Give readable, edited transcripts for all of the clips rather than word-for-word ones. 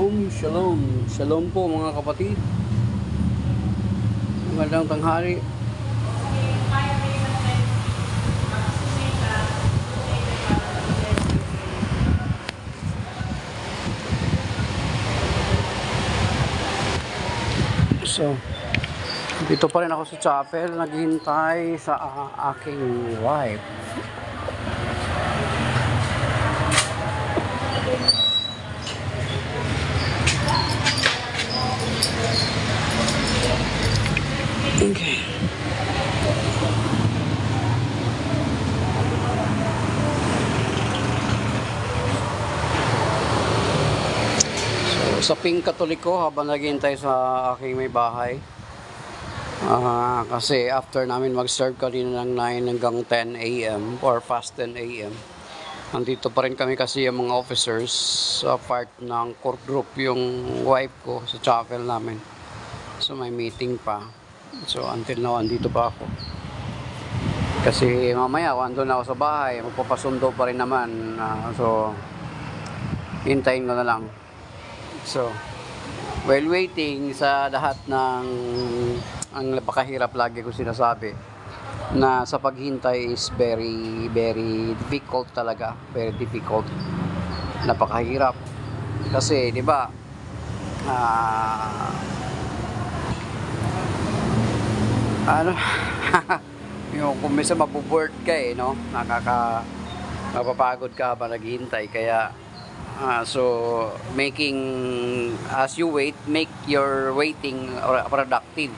Shalom, shalom, shalom po mga kapatid. Magandang tanghali. So, dito pa rin ako sa chapel, naghihintay sa aking wife. Okay. So, sa Pink Katoliko habang naghihintay sa aking may bahay. Kasi after namin mag-serve kanina ng 9 hanggang 10 a.m. or past 10 a.m. Nandito pa rin kami kasi yung mga officers sa part ng core group yung wife ko sa chapel namin. So may meeting pa. So until now andito pa ako. Kasi mamaya kung andun ako sa bahay, magpapasundo pa rin naman. So hintayin ko na lang. So while waiting sa lahat ng ang napakahirap lagi ko sinasabi na sa paghintay is very difficult talaga, very difficult, napakahirap kasi di ba ano yung kung minsan mabuboard ka no, mapapagod ka ba naghihintay kaya so making as you wait, make your waiting productive.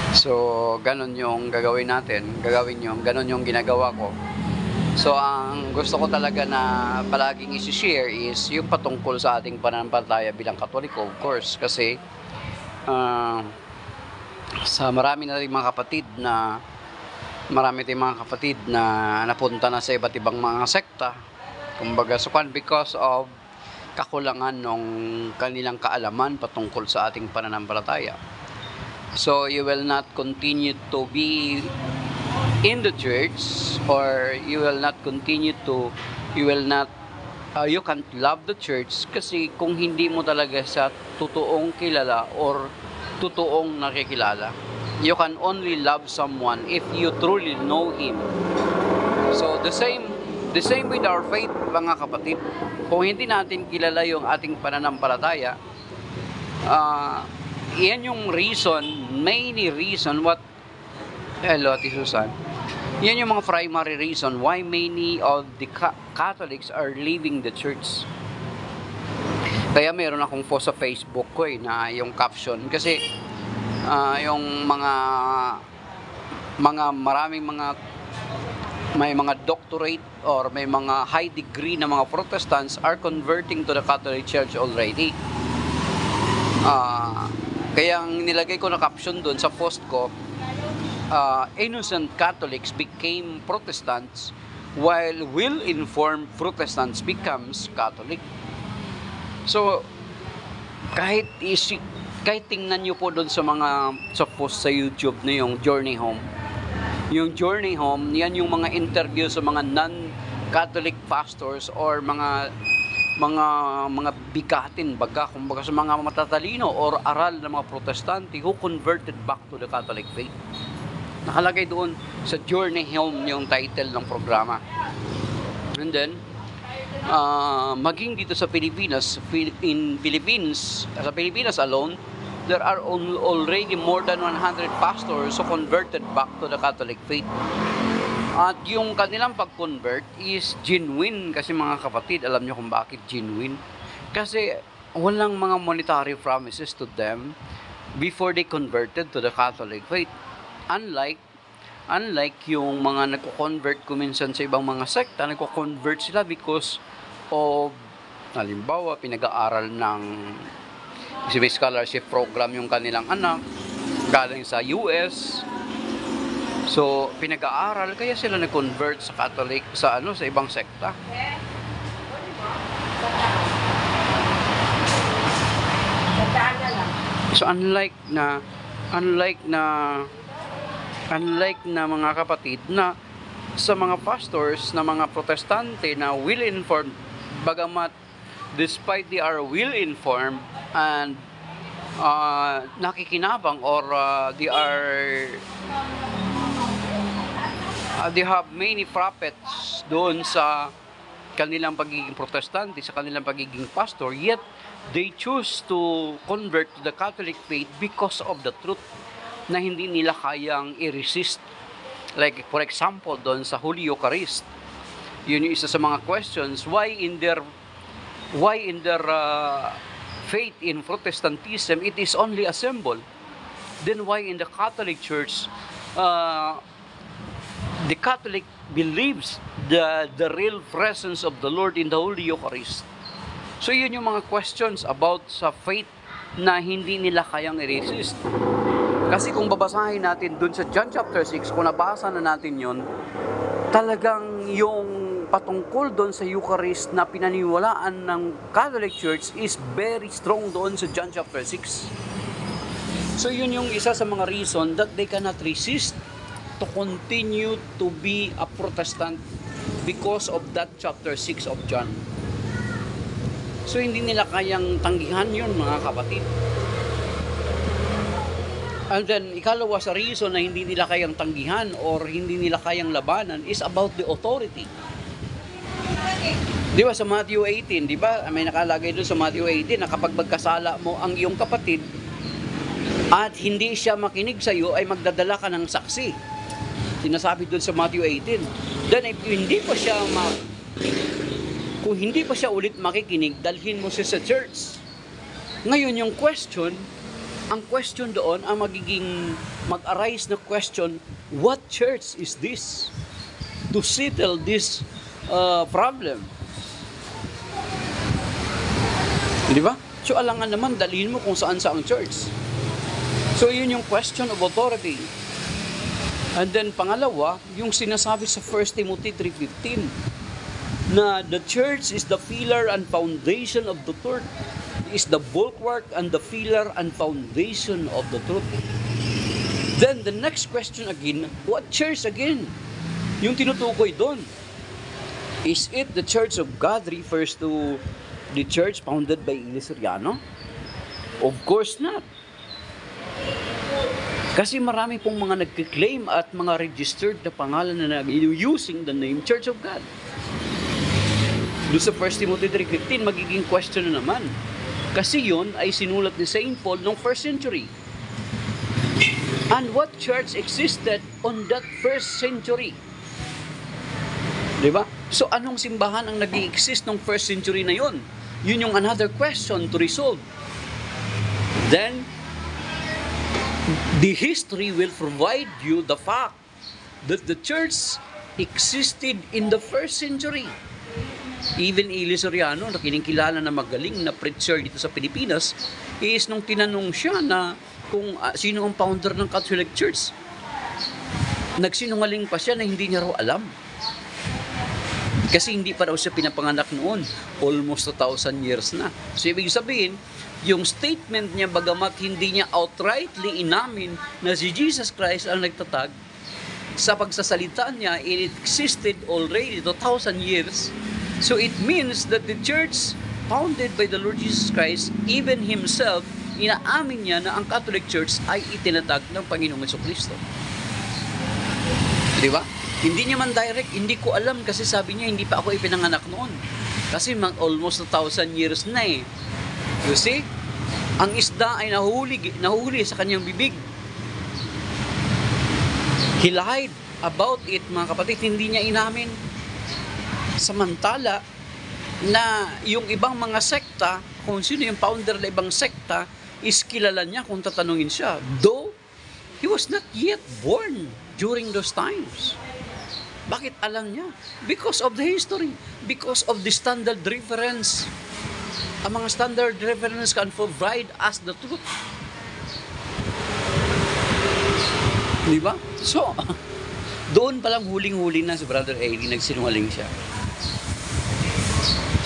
So, ganun yung gagawin natin. Ganun yung ginagawa ko. So, ang gusto ko talaga na palaging isi-share is yung patungkol sa ating pananampalataya bilang Katoliko, of course. Kasi, sa marami tayong mga kapatid na napunta na sa iba't ibang mga sekta. Kumbaga, so because of kakulangan ng kanilang kaalaman patungkol sa ating pananampalataya. So you will not continue to be in the church, or you can't love the church kasi kung hindi mo talaga sa totoong kilala or totoong nakikilala. You can only love someone if you truly know him. So the same with our faith, mga kapatid. Kung hindi natin kilala yung ating pananampalataya, yan yung main reason hello Ate Susan, yan yung mga primary reason why many of the Catholics are leaving the church. Kaya meron akong post sa Facebook ko na yung caption kasi yung maraming may mga doctorate or may mga high degree na mga Protestants are converting to the Catholic Church already. Kaya ang nilagay ko na caption doon sa post ko, innocent Catholics became Protestants while well-informed Protestants becomes Catholic. So, kahit tingnan nyo po doon sa post sa YouTube na yung Journey Home. Yung Journey Home, yan yung mga interview sa mga non-Catholic pastors or mga bigatin kumbaga sa mga matatalino or aral ng mga Protestante who converted back to the Catholic faith. Nakalagay doon sa Journey Home yung title ng programa. And then maging dito sa Pilipinas, sa Pilipinas alone, there are already more than 100 pastors who converted back to the Catholic faith. At yung kanilang pag-convert is genuine kasi mga kapatid, alam nyo kung bakit genuine? Kasi walang mga monetary promises to them before they converted to the Catholic faith. Unlike yung mga nagko-convert kuminsan sa ibang mga sekta, nagko-convert sila because of, halimbawa, pinag-aaral ng scholarship program yung kanilang anak, galing sa US. So, pinag-aaral kaya sila nag-convert sa Catholic sa ibang sekta. So, unlike na mga kapatid na sa mga pastors na mga Protestante na well-informed, bagamat despite they are well informed and nakikinabang, or they have many prophets doon sa kanilang pagiging protestante, sa kanilang pagiging pastor, yet they choose to convert to the Catholic faith because of the truth na hindi nila kayang i-resist. Like for example, doon sa Holy Eucharist, yun yung isa sa mga questions, why in their faith in Protestantism it is only a symbol, then why in the Catholic Church the Catholic believes the real presence of the Lord in the Holy Eucharist. So yun yung mga questions about sa faith na hindi nila kayang i-resist. Kasi kung babasahin natin dun sa John chapter 6, kung nabasa na natin yun, talagang yung patungkol doon sa Eucharist na pinaniwalaan ng Catholic Church is very strong doon sa John chapter 6. So yun yung isa sa mga reason that they cannot resist to continue to be a Protestant because of that chapter 6 of John. So hindi nila kayang tanggihan yun, mga kapatid. And then ikalawa sa reason na hindi nila kayang tanggihan or hindi nila kayang labanan is about the authority. Di ba sa Matthew 18, di ba? May nakalagay doon sa Matthew 18 na kapag magkasala mo ang iyong kapatid at hindi siya makinig sa iyo, ay magdadala ka ng saksi. Sinasabi doon sa Matthew 18. Then if kung hindi pa siya ulit makikinig, dalhin mo siya sa church. Ngayon yung question, ang question doon, ang mag-arise na question, what church is this to settle this problem? Di ba? So alangan naman, dalhin mo kung saan sa ang church. So yun yung question of authority. And then pangalawa, yung sinasabi sa 1 Timothy 3:15 na the church is the pillar and foundation of the truth. Is the bulwark and the pillar and foundation of the truth. Then the next question again, what church again? Yung tinutukoy doon. Is it the Church of God refers to the church founded by Ilis Soriano? Of course not. Kasi marami pong mga nagkiklaim at mga registered na pangalan na using the name Church of God. Doon sa 1 Timothy 3:15, magiging question na naman. Kasi yun ay sinulat ni Saint Paul noong 1st century. And what church existed on that 1st century? Diba? So anong simbahan ang nag-i-exist noong 1st century na yun? Yun yung another question to resolve. Then, the history will provide you the fact that the church existed in the 1st century. Even Ilis Soriano, na kinikilala na magaling na preacher dito sa Pilipinas, is nung tinanong siya na kung sino ang founder ng Catholic Church, nagsinungaling pa siya na hindi niya raw alam. Kasi hindi pa raw siya pinapanganak noon. Almost 1,000 years na. So ibig sabihin, yung statement niya, bagamat hindi niya outrightly inamin na si Jesus Christ ang nagtatag, sa pagsasalita niya, it existed already 2,000 years. So it means that the church founded by the Lord Jesus Christ, even Himself, inaamin niya na ang Catholic Church ay itinatag ng Panginoong Jesucristo. Di ba? Hindi niya man direct, hindi ko alam kasi sabi niya hindi pa ako ipinanganak noon. Kasi almost 1,000 years na eh. You see? Ang isda ay nahuli sa kanyang bibig. He lied about it, mga kapatid, hindi niya inamin. Samantala na yung ibang mga sekta, kung sino yung founder na ibang sekta, is kilala niya kung tatanungin siya. Though, he was not yet born during those times. Bakit alam niya? Because of the history. Because of the standard reference. Ang mga standard reference can provide us the truth. Di ba? So, doon palang huling-huli na si Brother Eli, nagsinungaling siya.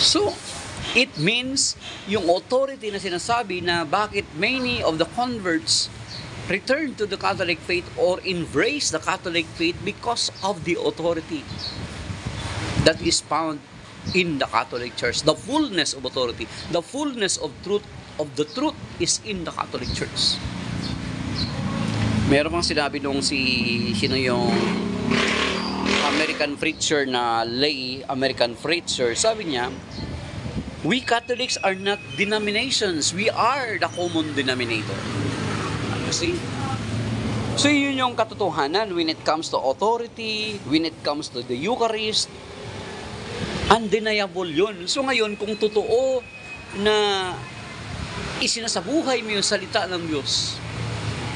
So, it means yung authority na sinasabi na bakit many of the converts return to the Catholic faith or embrace the Catholic faith because of the authority that is found in the Catholic Church. The fullness of authority, the fullness of the truth is in the Catholic Church. Meron pang sinabi nung sino yung American preacher na lay American preacher, sabi niya, we Catholics are not denominations, we are the common denominator. See? So yun yung katotohanan when it comes to authority, when it comes to the Eucharist, undeniable yun. So ngayon, kung totoo na isinasabuhay mo yung salita ng Diyos,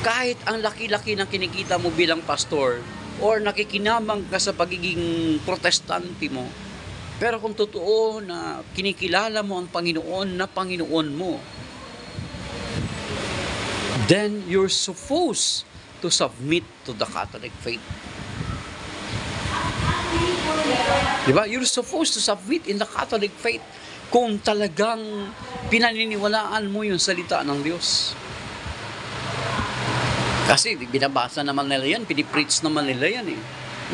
kahit ang laki-laki na kinikita mo bilang pastor, or nakikinamang ka sa pagiging protestante mo, pero kung totoo na kinikilala mo ang Panginoon na Panginoon mo, then you're supposed to submit to the Catholic faith. Diba? You're supposed to submit in the Catholic faith kung talagang pinaniniwalaan mo yung salita ng Diyos. Kasi binabasa naman nila yan, pinipreach naman nila yan eh.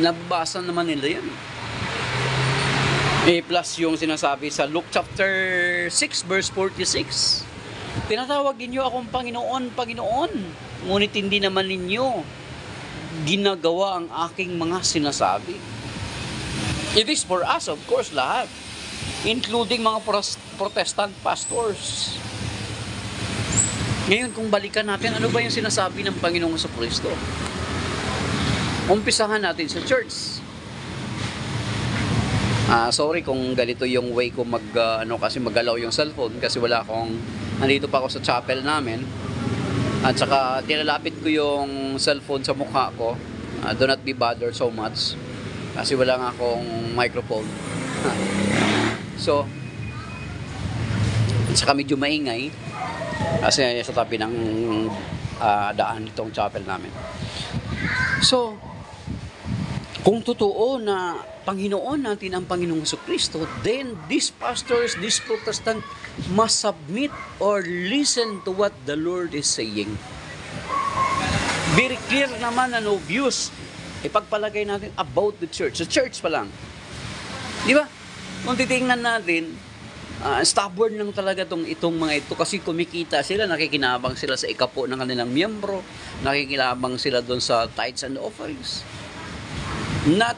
Nababasa naman nila yan eh. Plus yung sinasabi sa Luke chapter 6 verse 46. Tinatawag ninyo akong Panginoon, Panginoon, ngunit hindi naman ninyo ginagawa ang aking mga sinasabi. It is for us, of course, lahat. Including mga Protestant pastors. Ngayon, kung balikan natin, ano ba yung sinasabi ng Panginoong Jesucristo? Umpisahan natin sa church. Sorry kung ganito yung way ko kasi magalaw yung cellphone kasi nandito pa ako sa chapel namin. At saka tinalapit ko yung cellphone sa mukha ko. Do not be bothered so much kasi wala nga akong microphone. So, at saka medyo maingay kasi sa tabi ng daan itong chapel namin. So, kung totoo na Panginoon natin ang Panginoong Jesucristo, then these pastors, these Protestant must submit or listen to what the Lord is saying. Very clear naman and obvious ipagpalagay natin about the church. The church pa lang. Di ba? Kung titingnan natin, stubborn lang talaga itong mga ito kasi kumikita sila, nakikinabang sila sa ikapo ng kanilang miyembro, nakikinabang sila doon sa tithes and offerings. Not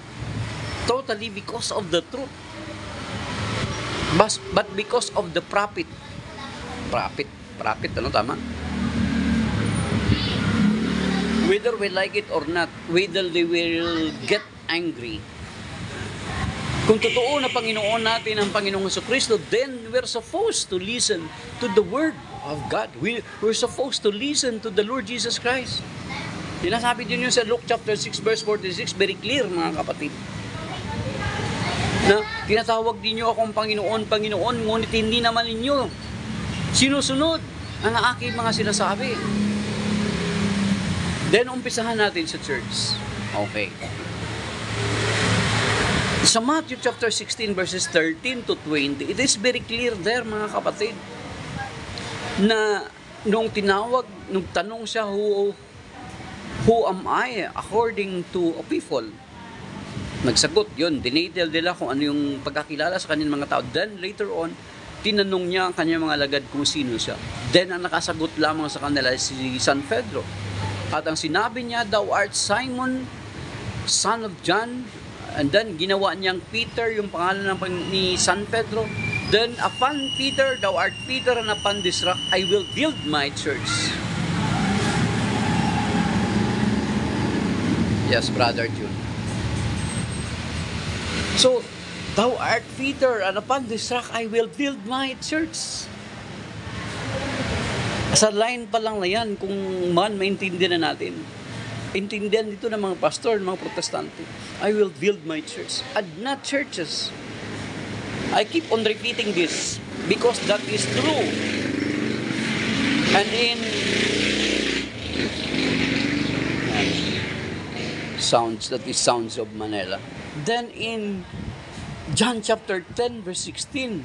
totally because of the truth, but because of the profit. Profit, ano tama? Whether we like it or not, whether they will get angry. Kung totoo na Panginoon natin ang Panginoong Jesucristo, then we're supposed to listen to the Word of God. We're supposed to listen to the Lord Jesus Christ. Sinasabi din yun sa Luke chapter 6 verse 46, very clear mga kapatid. Na tinatawag din nyo akong Panginoon, Panginoon, ngunit hindi naman ninyo sinusunod ang aking mga sinasabi. Then umpisahan natin sa church. Okay. Sa Matthew chapter 16 verses 13 to 20, it is very clear there mga kapatid na nung tanong siya, who am I according to a people? Nagsagot yun, dinitel nila kung ano yung pagkakilala sa kanilang mga tao. Then later on, tinanong niya ang kanyang mga alagad kung sino siya. Then ang nakasagot lamang sa kanila si San Pedro. At ang sinabi niya, thou art Simon, son of John. And then ginawa niyang Peter, yung pangalan ni San Pedro. Then upon Peter, thou art Peter, and upon this rock I will build my church. Yes, Brother June. So, thou art Peter, and upon this rock I will build my church. Sa line pa lang na yan, kung maintindihan na natin. Intindihan dito ng mga pastor, ng mga protestante. I will build my church. And not churches. I keep on repeating this because that is true. And in Sounds of Manila. Then in John chapter 10 verse 16,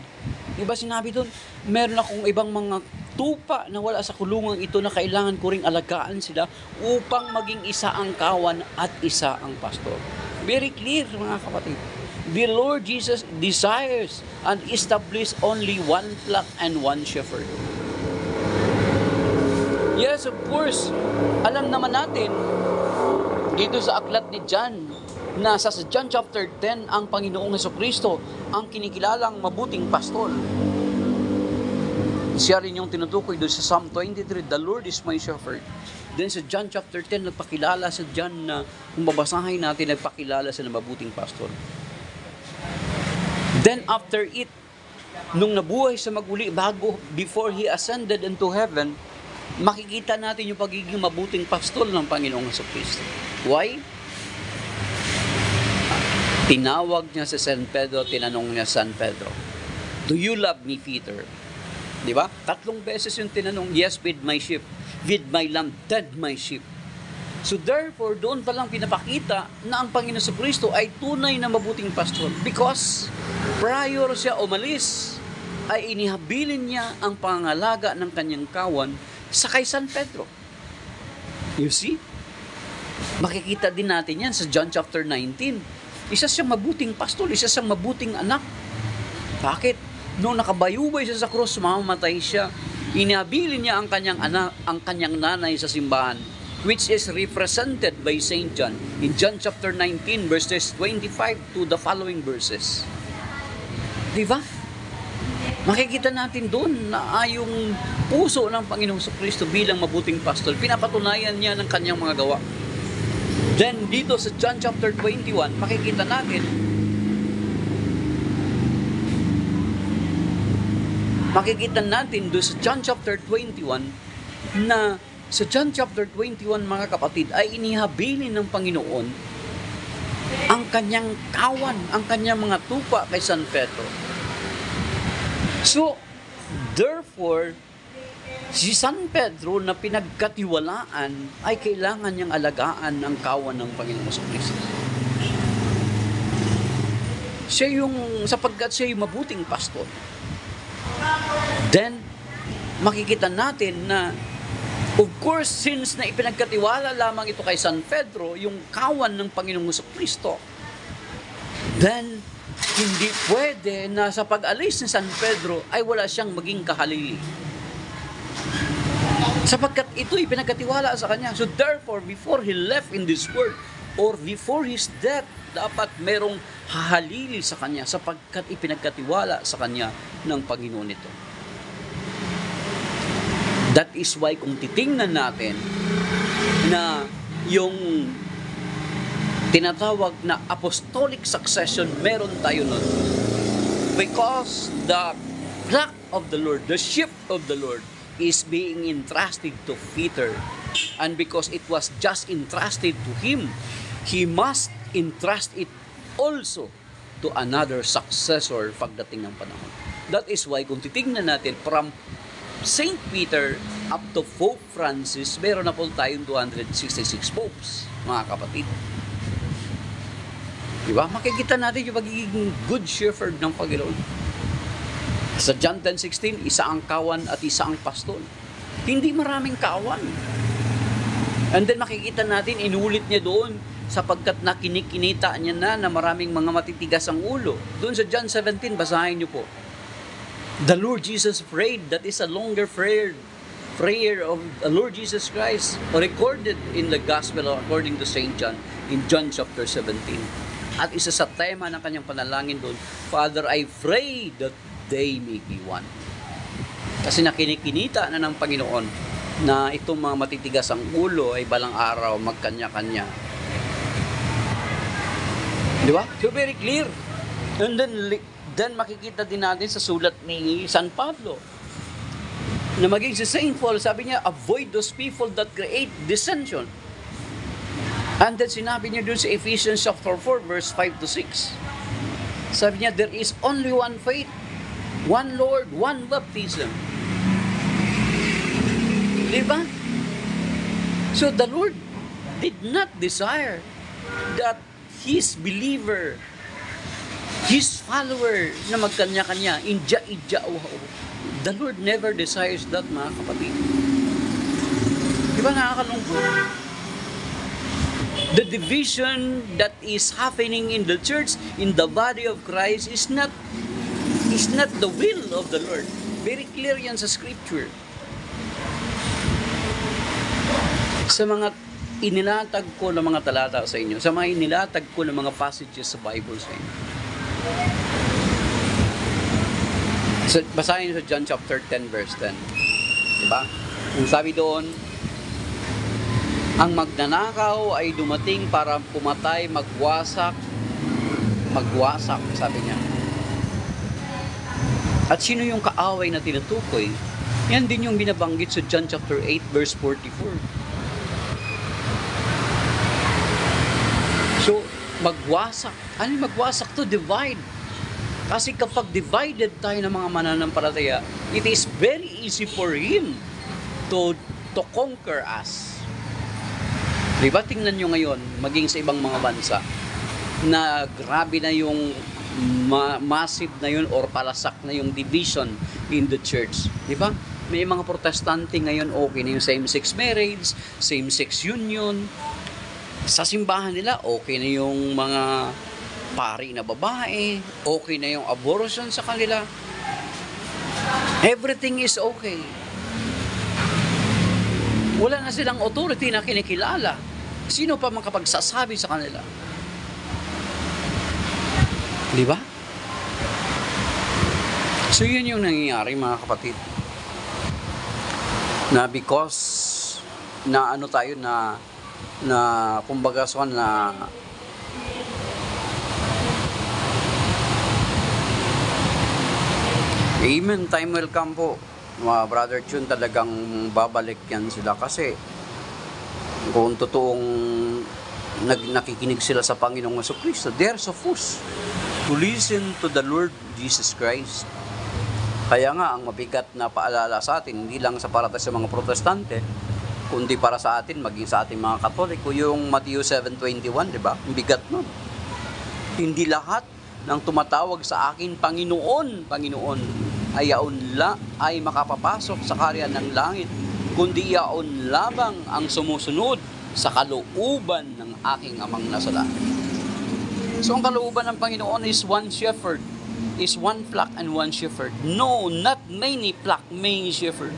diba sinabi doon, meron akong ibang mga tupa na wala sa kulungan ito na kailangan ko ring alagaan sila upang maging isa ang kawan at isa ang pastor. Very clear, mga kapatid. The Lord Jesus desires and established only one flock and one shepherd. Yes, of course, alam naman natin, dito sa aklat ni John, na sa John chapter 10, ang Panginoong Hesukristo, ang kinikilalang mabuting pastol. Siya rin yung tinutukoy doon sa Psalm 23, the Lord is my shepherd. Then sa John chapter 10, nagpakilala sa John na, kung babasahin natin, nagpakilala sa mabuting pastol. Then after it, nung nabuhay sa maguli, before He ascended into heaven, makikita natin yung pagiging mabuting pastol ng Panginoong Hesukristo. Why? Tinawag niya si San Pedro, tinanong niya San Pedro, do you love me, Peter? Di ba? 3 beses yung tinanong, yes, with my sheep, with my lamb, dead my sheep. So therefore, doon pa lang pinapakita na ang Panginoon Hesukristo ay tunay na mabuting pastol. Because prior siya umalis, ay inihabilin niya ang pangalaga ng kanyang kawan sa kay San Pedro. You see? Makikita din natin yan sa John chapter 19. Isa siyang mabuting pastol, isa siyang mabuting anak. Bakit? Nung nakabayubay siya sa krus, mamamatay siya. Inihabilin niya ang kanyang anak, ang kanyang nanay sa simbahan, which is represented by Saint John in John chapter 19 verses 25 to the following verses. Di ba? Makikita natin doon na yung puso ng Panginoong Kristo bilang mabuting pastol, pinapatunayan niya ng kanyang mga gawa. Then dito sa John chapter 21, makikita natin doon sa John chapter 21 na sa John chapter 21, mga kapatid, ay inihabilin ng Panginoon ang kanyang kawan, ang kanyang mga tupa kay San Pedro. So, therefore, si San Pedro na pinagkatiwalaan ay kailangan niyang alagaan ang kawan ng Panginoong Kristo. Sapagkat siya yung mabuting pastol. Then, makikita natin na, of course, since na ipinagkatiwala lamang ito kay San Pedro, yung kawan ng Panginoong Kristo, then, hindi pwede na sa pag-alis ni San Pedro ay wala siyang maging kahalili. Sapagkat ito ipinagkatiwala sa kanya. So therefore, before he left in this world, or before his death, dapat merong hahalili sa kanya sapagkat ipinagkatiwala sa kanya ng Panginoon ito. That is why kung titingnan natin na yung tinatawag na apostolic succession, meron tayo nun. Because the flock of the Lord, the sheep of the Lord, is being entrusted to Peter. And because it was just entrusted to him, he must entrust it also to another successor pagdating ng panahon. That is why kung titingnan natin from Saint Peter up to Pope Francis, meron na po tayong 266 popes, mga kapatid. Diba? Makikita natin yung pagiging good shepherd ng Panginoon. Sa John 10:16, isa ang kawan at isa ang pastol. Hindi maraming kawan. And then makikita natin, inulit niya doon sapagkat nakinikinita niya na maraming mga matitigas ang ulo. Doon sa John 17, basahin niyo po. The Lord Jesus prayed, that is a longer prayer of the Lord Jesus Christ, recorded in the Gospel according to Saint John, in John chapter 17. At isa sa tema ng kanyang panalangin doon, Father, I pray that they may be one. Kasi nakinikinita na ng Panginoon na itong mga matitigas ang ulo ay balang araw magkanya-kanya. Di ba? So very clear. And then makikita din natin sa sulat ni San Pablo na maging si Saint Paul, sabi niya, avoid those people that create dissension. And then sinabi niya dun sa Ephesians chapter 4 verse 5 to 6. Sabi niya, there is only one faith, one Lord, one baptism. Diba? So the Lord did not desire that His believer, His follower na magkanya-kanya, inja-ija. The Lord never desires that, mga kapatid. Diba nakakalungkot? The division that is happening in the church, in the body of Christ, is not the will of the Lord. Very clear yan sa scripture. Sa mga inilatag ko ng mga talata sa inyo, sa mga inilatag ko ng mga passages sa Bible sa inyo. So, basahin sa John chapter 10 verse 10. Diba? Kung sabi doon, ang magnanakaw ay dumating para pumatay, magwasak, sabi niya. At sino yung kaaway na tinutukoy? Yan din yung binabanggit sa John chapter 8 verse 44. So, magwasak. Ano yung magwasak to? Divide. Kasi kapag divided tayo ng mga mananampalataya, it is very easy for Him to conquer us. Diba? Tingnan nyo ngayon, maging sa ibang mga bansa, na grabe na yung massive na yun or palasak na yung division in the church. Diba? May mga protestante ngayon, okay na yung same-sex marriage, same-sex union. Sa simbahan nila, okay na yung mga pari na babae, okay na yung abortion sa kanila. Everything is okay. Wala na silang authority na kinikilala. Sino pa makapagsasabi sa kanila? Di ba? So yun yung nangyayari, mga kapatid. Na because na ano tayo na kumbaga so na Amen, time will come po. Mga Brother Chun, talagang babalik yan sila kasi kung totoong nakikinig sila sa Panginoong Jesucristo, they are supposed to listen to the Lord Jesus Christ. Kaya nga, ang mabigat na paalala sa atin, hindi lang sa para sa mga protestante, kundi para sa atin, maging sa ating mga Katoliko, yung Matthew 7:21, di ba? Ang bigat nun. Hindi lahat ng tumatawag sa akin, Panginoon, ay makapapasok sa kaharian ng langit, kundi yaon lamang ang sumusunod sa kalooban ng aking amang nasa langit. So ang kalooban ng Panginoon is one shepherd, is one flock and one shepherd. No, not many flock, many shepherd.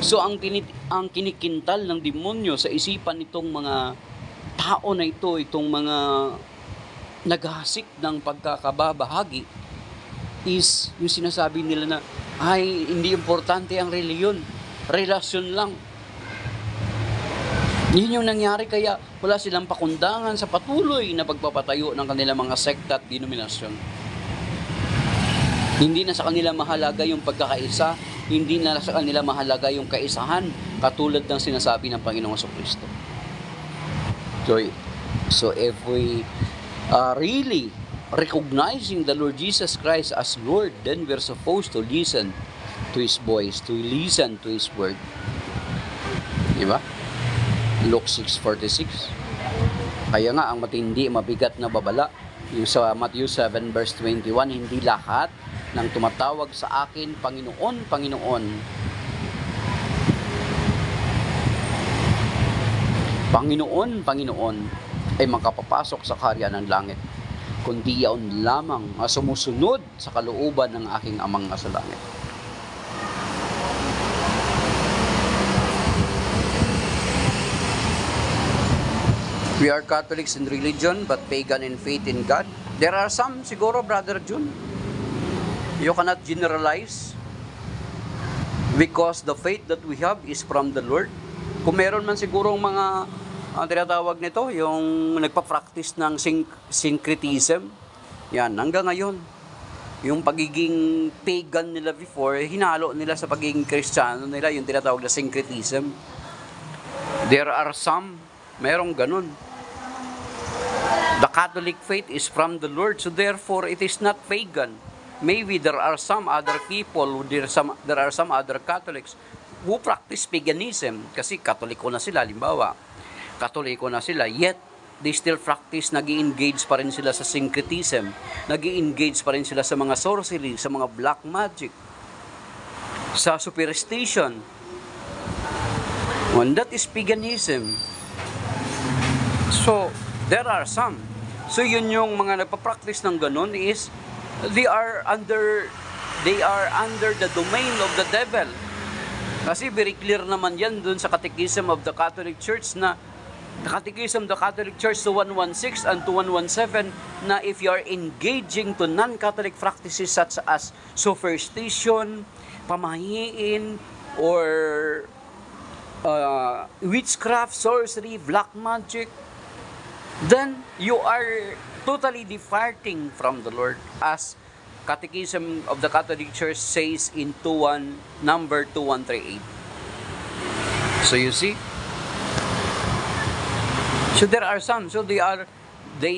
So ang kinikintal ng demonyo sa isipan nitong mga tao na ito, itong mga naghahasik ng pagkakababahagi, is yung sinasabi nila na ay hindi importante ang reliyon, relasyon lang. Yun yung nangyari, kaya wala silang pakundangan sa patuloy na pagpapatayo ng kanilang mga sekta at denominasyon. Hindi na sa kanila mahalaga yung pagkakaisa, hindi na sa kanila mahalaga yung kaisahan, katulad ng sinasabi ng Panginoong Jesucristo. So if we really recognizing the Lord Jesus Christ as Lord, then we're supposed to listen to His voice, to listen to His word. Diba? Luke 6:46. Kaya nga, ang matindi, mabigat na babala, yung sa Matthew 7 verse 21, hindi lahat ng tumatawag sa akin, Panginoon, Panginoon, Panginoon, Panginoon, ay makapapasok sa kaharian ng langit, kundi yaon lamang sumusunod sa kalooban ng aking amang nasa langit. We are Catholics in religion, but pagan in faith in God. There are some, siguro, Brother Jun, you cannot generalize because the faith that we have is from the Lord. Kung meron man sigurong mga tinatawag nito, yung nagpa-practice ng syncretism, yan, hanggang ngayon, yung pagiging pagan nila before, hinalo nila sa pagiging Kristiyano nila, yung tinatawag na syncretism. There are some, merong ganun. The Catholic faith is from the Lord, so therefore it is not pagan. Maybe there are some other people, there are some other Catholics who practice paganism, kasi Katoliko na sila, limbawa, Katoliko na sila, yet they still practice, nag-i-engage pa rin sila sa syncretism, nag-i-engage pa rin sila sa mga sorcery, sa mga black magic, sa superstition. And that is paganism. So, there are some. So, yun yung mga nagpa-practice ng ganun is, they are under the domain of the devil. Kasi very clear naman yan dun sa Catechism of the Catholic Church na the Catechism of the Catholic Church 2116 and 2117 na if you are engaging to non-Catholic practices such as superstition, pamahiin, or witchcraft, sorcery, black magic, then you are totally departing from the Lord, as Catechism of the Catholic Church says in number 2138. So you see? So there are some, so they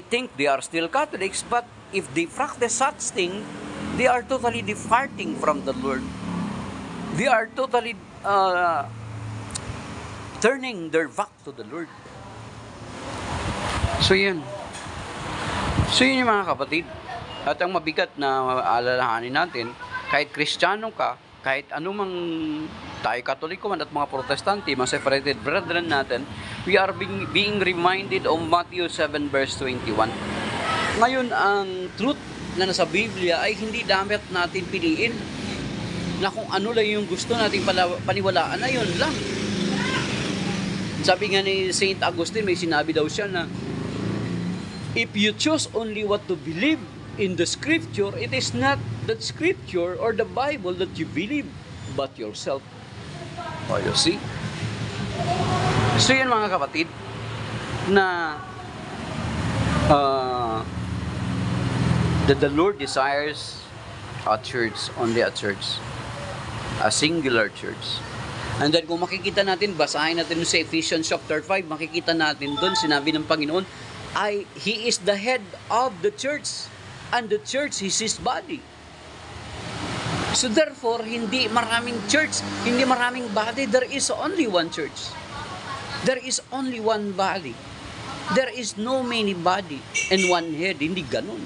think they are still Catholics, but if they practice such thing, they are totally departing from the Lord. They are totally turning their back to the Lord. So yun. So yun yung mga kapatid. At ang mabigat na alalahanin natin, kahit Kristiyano ka, kahit anumang tayo Katoliko man at mga Protestante, mga separated brethren natin, we are being reminded of Matthew 7 verse 21. Ngayon, ang truth na nasa Biblia ay hindi dapat natin piliin na kung ano lang yung gusto nating paniwalaan na yun lang. Sabi nga ni Saint Augustine, may sinabi daw siya na if you choose only what to believe in the Scripture, it is not the Scripture or the Bible that you believe, but yourself. Oh, you see? So yun mga kapatid, na that the Lord desires a church, only a church, a singular church. And then kung makikita natin, basahin natin sa Ephesians chapter 5, makikita natin doon, sinabi ng Panginoon, He is the head of the church, and the church is His body. So therefore, hindi maraming church, hindi maraming body, there is only one church. There is only one body. There is no many body and one head, hindi ganun.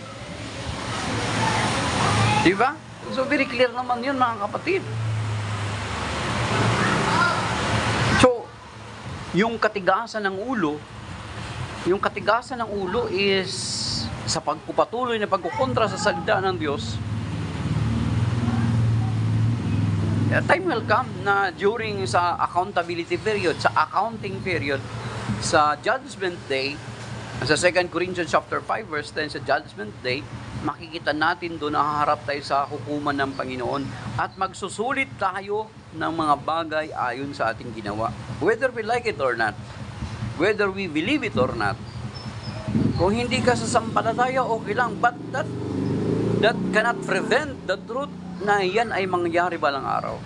Diba? So very clear naman yun mga kapatid. So, yung katigasan ng ulo is sa pagpupatuloy na pagkukontra sa salita ng Diyos. Time will come na during sa accountability period, sa accounting period, sa judgment day, sa 2 Corinthians chapter 5 verse 10, sa judgment day, makikita natin doon na haharap tayo sa hukuman ng Panginoon at magsusulit tayo ng mga bagay ayon sa ating ginawa. Whether we like it or not, whether we believe it or not. Kung hindi ka sasampalataya, okay lang. But that cannot prevent the truth na yan ay mangyari balang araw.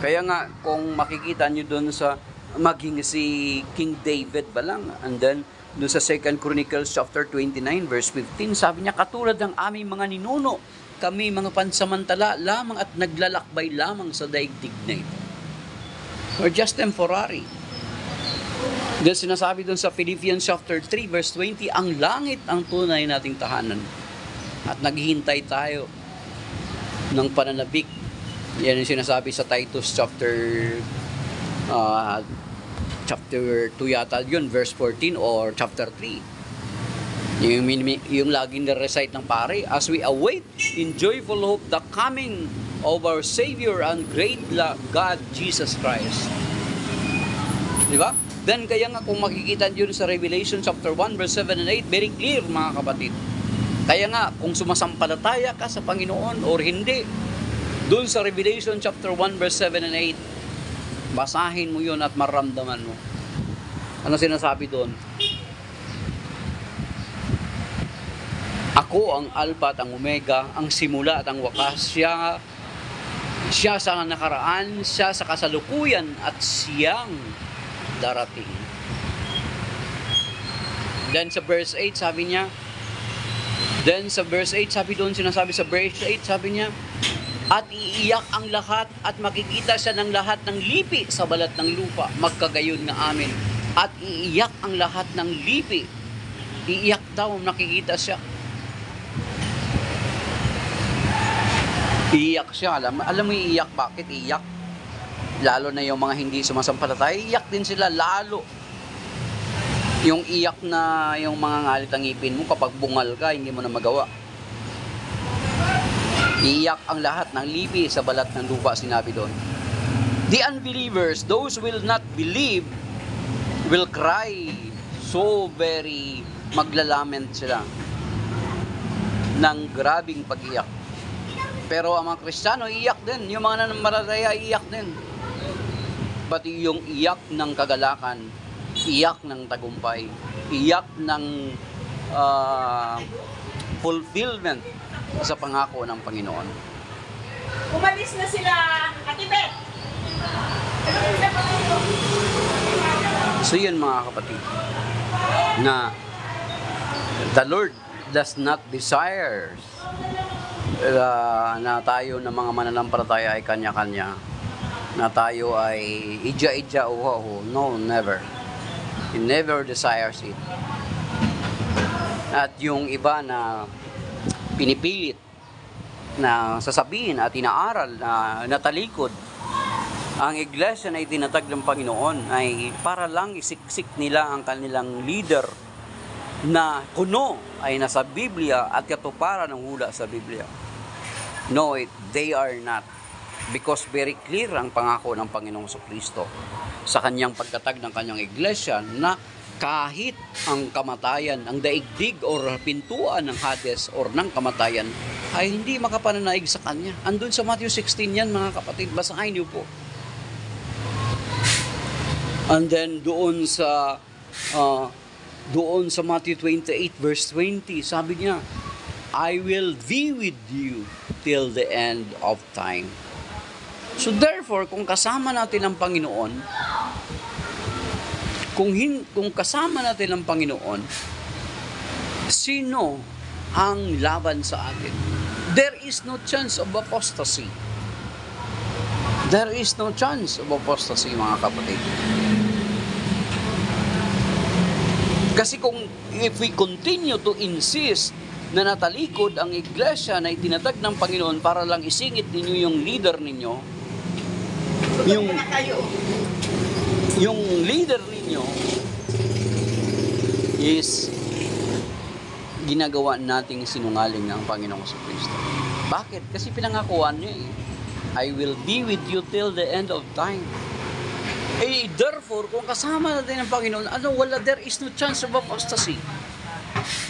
Kaya nga, kung makikita nyo doon sa maging si King David balang, and then doon sa 2 Chronicles chapter 29 verse 15, sabi niya, katulad ng aming mga ninuno, kami mga pansamantala lamang at naglalakbay lamang sa daigdig na ito. Or just temporary. Then sinasabi doon sa Philippians chapter 3 verse 20, ang langit ang tunay nating tahanan. At naghihintay tayo ng pananabik. Yan yung sinasabi sa Titus chapter 2 yata yun, verse 14 or chapter 3. Yung laging na-recite ng pare, as we await in joyful hope the coming of our Savior and great God, Jesus Christ. Diba? Then kaya nga kung makikita nyo sa Revelation chapter 1 verse 7 and 8, very clear mga kapatid. Kaya nga kung sumasampalataya ka sa Panginoon or hindi, doon sa Revelation chapter 1 verse 7 and 8, basahin mo yun at maramdaman mo. Ano sinasabi doon? Ako ang Alpha at ang Omega, ang simula at ang wakas. Siya sa nakaraan, siya sa kasalukuyan, at siyang darating. Then sa verse 8 sabi niya, sinasabi sa verse 8, sabi niya, at iiyak ang lahat at makikita siya ng lahat ng lipi sa balat ng lupa, magkagayon nga amin. At iiyak ang lahat ng lipi. Iiyak daw, nakikita siya. Iiyak siya. Alam mo iiyak, bakit iiyak? Lalo na yung mga hindi sumasampalataya, iiyak din sila lalo. Yung iyak na yung mga ngalit ang ngipin mo kapag bungal ka, hindi mo na magawa. Iiyak ang lahat ng lipi sa balat ng lupa, sinabi doon. The unbelievers, those will not believe, will cry so very, maglalament sila ng grabing pag-iyak. Pero ang mga Kristiyano, iiyak din. Yung mga nananampalataya, iiyak din. Pati yung iyak ng kagalakan, iyak ng tagumpay, iyak ng fulfillment sa pangako ng Panginoon. Umalis na sila, Ate Beth. So yun mga kapatid, na the Lord does not desire na tayo na mga mananampalataya ay kanya-kanya, na tayo ay idya-idya, no, never. He never desires it. At yung iba na pinipilit na sasabihin at inaaral na natalikod ang iglesia na itinatag ng Panginoon ay para lang isiksik nila ang kanilang leader na kuno ay nasa Biblia at katuparan ng hula sa Biblia. No, they are not. Because very clear ang pangako ng Panginoong Kristo sa kanyang pagtatag ng kanyang iglesia na kahit ang kamatayan, ang daigdig o pintuan ng Hades o ng kamatayan ay hindi makapananaig sa kanya. Andun sa Matthew 16 yan mga kapatid, basahin niyo po. And then doon sa Matthew 28 verse 20, sabi niya, I will be with you till the end of time. So therefore, kung kasama natin ang Panginoon, kung kasama natin ang Panginoon, sino ang laban sa atin? There is no chance of apostasy. There is no chance of apostasy, mga kapatid. Kasi if we continue to insist na natalikod ang iglesia na itinatag ng Panginoon para lang isingit ninyo yung leader ninyo, yung leader ninyo is ginagawa nating sinungaling ng Panginoong Kristo. Bakit? Kasi pinangakuan niya I will be with you till the end of time. Therefore, kung kasama natin ang Panginoon, there is no chance of apostasy.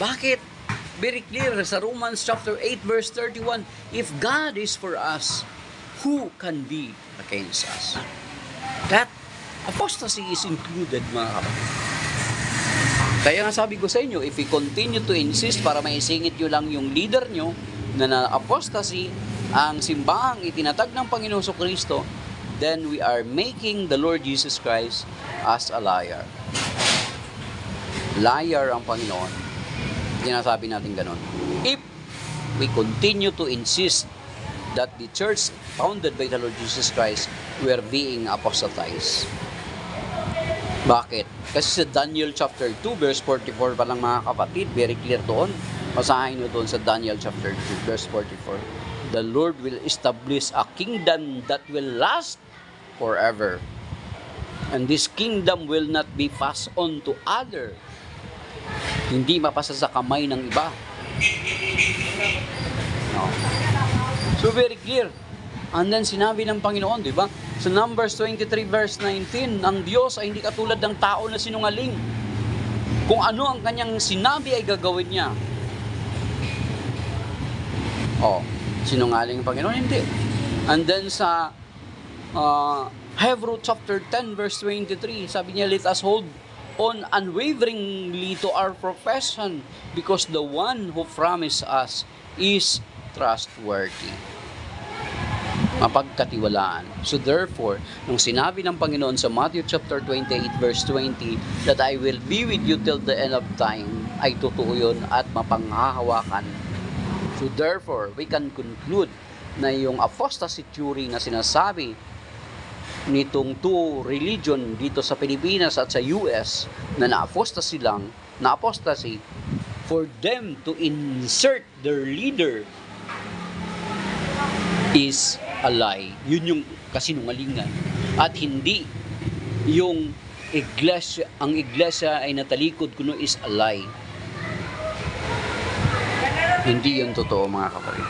Bakit? Very clear sa Romans chapter 8 verse 31, if God is for us, who can be against us? That apostasy is included, mga kapatid. Kaya nga sabi ko sa inyo, if we continue to insist para maisingit nyo lang yung leader nyo na na-apostasy ang simbahang itinatag ng Panginoong Kristo, then we are making the Lord Jesus Christ as a liar. Liar ang Panginoon. Sinasabi natin ganun. If we continue to insist that the church founded by the Lord Jesus Christ were being apostatized. Bakit? Kasi sa Daniel chapter 2 verse 44 pa lang mga kapatid, very clear doon. Basahin nyo doon sa Daniel chapter 2 verse 44. The Lord will establish a kingdom that will last forever. And this kingdom will not be passed on to other. Hindi mapasa sa kamay ng iba. No. So very clear. And then sinabi ng Panginoon, di ba? Sa Numbers 23 verse 19, ang Diyos ay hindi katulad ng tao na sinungaling. Kung ano ang kanyang sinabi ay gagawin niya. Sinungaling ang Panginoon? Hindi. And then sa Hebrews chapter 10 verse 23, sabi niya, let us hold on unwaveringly to our profession because the one who promised us is trustworthy. Mapagkatiwalaan. So therefore, nung sinabi ng Panginoon sa Matthew chapter 28 verse 20 that I will be with you till the end of time, ay totoo yun at mapanghahawakan. So therefore, we can conclude na yung apostasy theory na sinasabi nitong two religion dito sa Pilipinas at sa US na na-apostasy for them to insert their leader is a lie. Yun yung kasinungalingan. At hindi yung iglesia ay natalikod kuno is a lie. Hindi yun totoo, mga kapatid.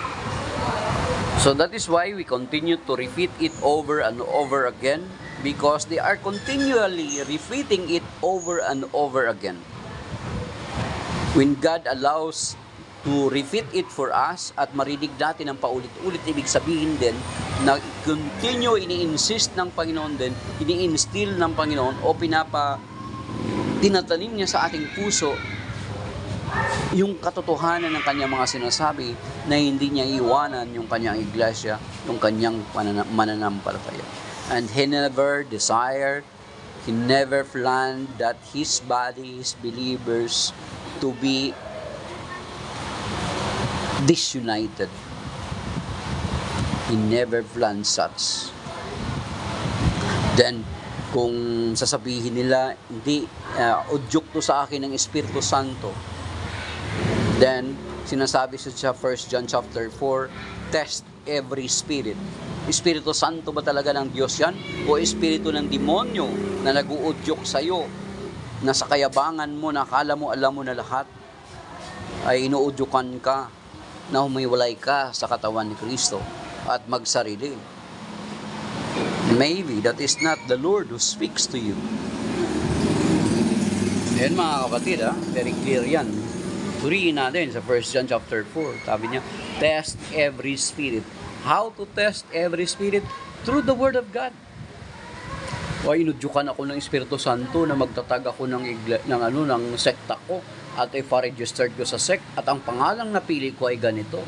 So that is why we continue to repeat it over and over again, because they are continually repeating it over and over again. When God allows to repeat it for us at marinig natin ng paulit-ulit, ibig sabihin din na continue ini-insist ng Panginoon din, ini-instill ng Panginoon o tinatanim niya sa ating puso yung katotohanan ng kanyang mga sinasabi, na hindi niya iwanan yung kanyang iglesia, yung kanyang mananampalataya. And He never desired, He never planned that His body, His believers, to be disunited. He never planned such. Then, kung sasabihin nila, hindi, udyok to sa akin ng Espiritu Santo, then, sinasabi sa 1 John chapter 4, test every spirit. Espiritu Santo ba talaga ng Diyos yan? O espiritu ng demonyo na nag-uudyok sa'yo, na sa kayabangan mo, na akala mo, alam mo na lahat, ay inuudyukan ka, na humiwalay ka sa katawan ni Kristo at magsarili. Maybe that is not the Lord who speaks to you. Yan, mga kapatid, very clear yan. Suriin natin sa 1 John chapter 4. Sabi niya, test every spirit. How to test every spirit? Through the Word of God. O inudyukan ako ng Espiritu Santo na magtatag ako ng sekta ko at ipa-registered ko sa sect at ang pangalang napili ko ay ganito.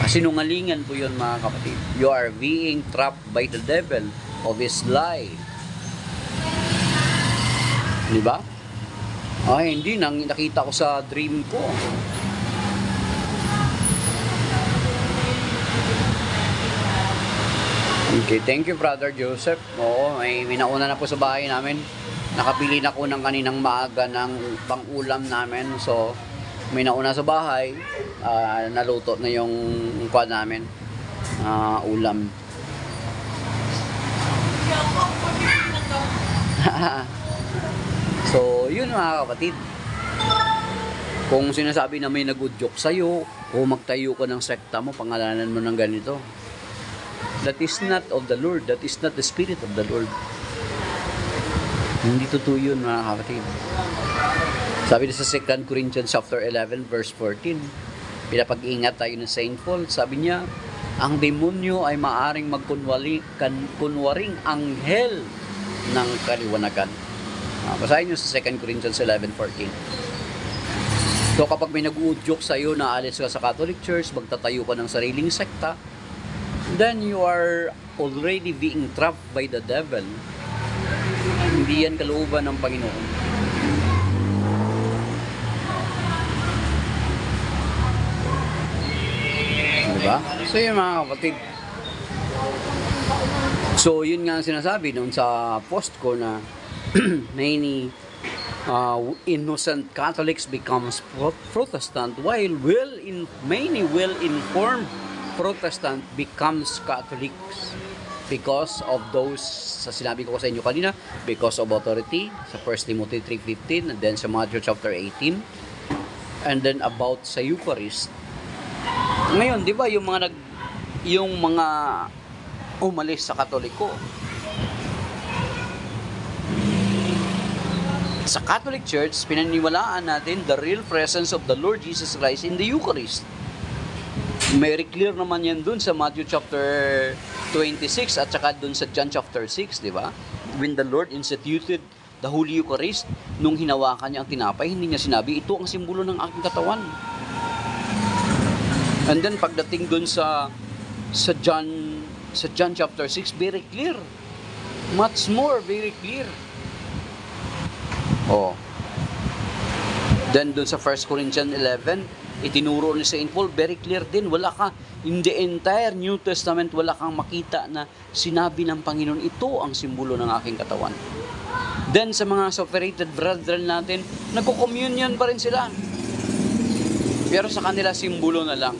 Sinungalingan po yun, mga kapatid. You are being trapped by the devil of his lie. Di ba? Ay, hindi. Nakita ko sa dream ko. Okay, thank you, Brother Joseph. Oo, may minauna na po sa bahay namin. Nakapili na ko ng kaninang maaga ng pang-ulam namin. So, may nauna sa bahay. Naluto na yung kuha namin. Ulam. So, yun, mga kapatid. Kung sinasabi na may nag-udyok sa'yo, o magtayo ka ng sekta mo, pangalanan mo ng ganito, that is not of the Lord. That is not the Spirit of the Lord. Hindi totoo yun, mga kapatid. Sabi na sa 2 Corinthians chapter 11, verse 14, pinapag-ingat tayo ng Saint Paul, sabi niya, ang demonyo ay maaring kunwaring anghel ng kaliwanagan. Basahin nyo sa 2 Corinthians 11:14. So kapag may nag-uudyok sa'yo na alis ka sa Catholic Church, magtatayo ka ng sariling sekta, then you are already being trapped by the devil. Hindi yan kalooban ng Panginoon. Diba? So yun, mga kapatid. So yun nga sinasabi noon sa post ko na many innocent Catholics becomes Protestant, while many well-informed Protestant becomes Catholics because of those, sa sinabi ko sa inyo kanina, because of authority sa 1 Timothy 3:15, and then sa Matthew chapter 18, and then about sa Eucharist. Ngayon, di ba, yung mga umalis sa Katoliko, sa Catholic Church, pinaniwalaan natin the real presence of the Lord Jesus Christ in the Eucharist. Very clear naman yan dun sa Matthew chapter 26 at saka dun sa John chapter 6, di ba? When the Lord instituted the Holy Eucharist, nung hinawakan niya ang tinapay, hindi niya sinabi, ito ang simbolo ng aking katawan. And then pagdating dun sa John chapter 6, very clear. Much more, very clear. Oh. Then dun sa 1 Corinthians 11, itinuro ni Saint Paul, very clear din, wala ka, in the entire New Testament, wala kang makita na sinabi ng Panginoon, ito ang simbolo ng aking katawan. Then sa mga separated brethren natin, nagko-communion pa rin sila. Pero sa kanila, simbolo na lang.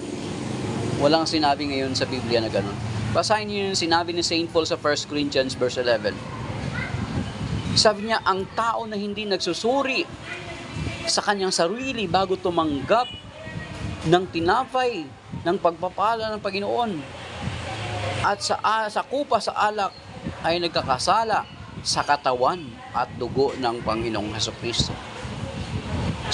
Walang sinabi ngayon sa Biblia na ganun. Basahin niyo yung sinabi ni Saint Paul sa 1 Corinthians verse 11. Sabi niya, ang tao na hindi nagsusuri sa kanyang sarili bago tumanggap ng tinapay, ng pagpapala ng Panginoon, at sa kupa sa alak ay nagkakasala sa katawan at dugo ng Panginoong Hesukristo.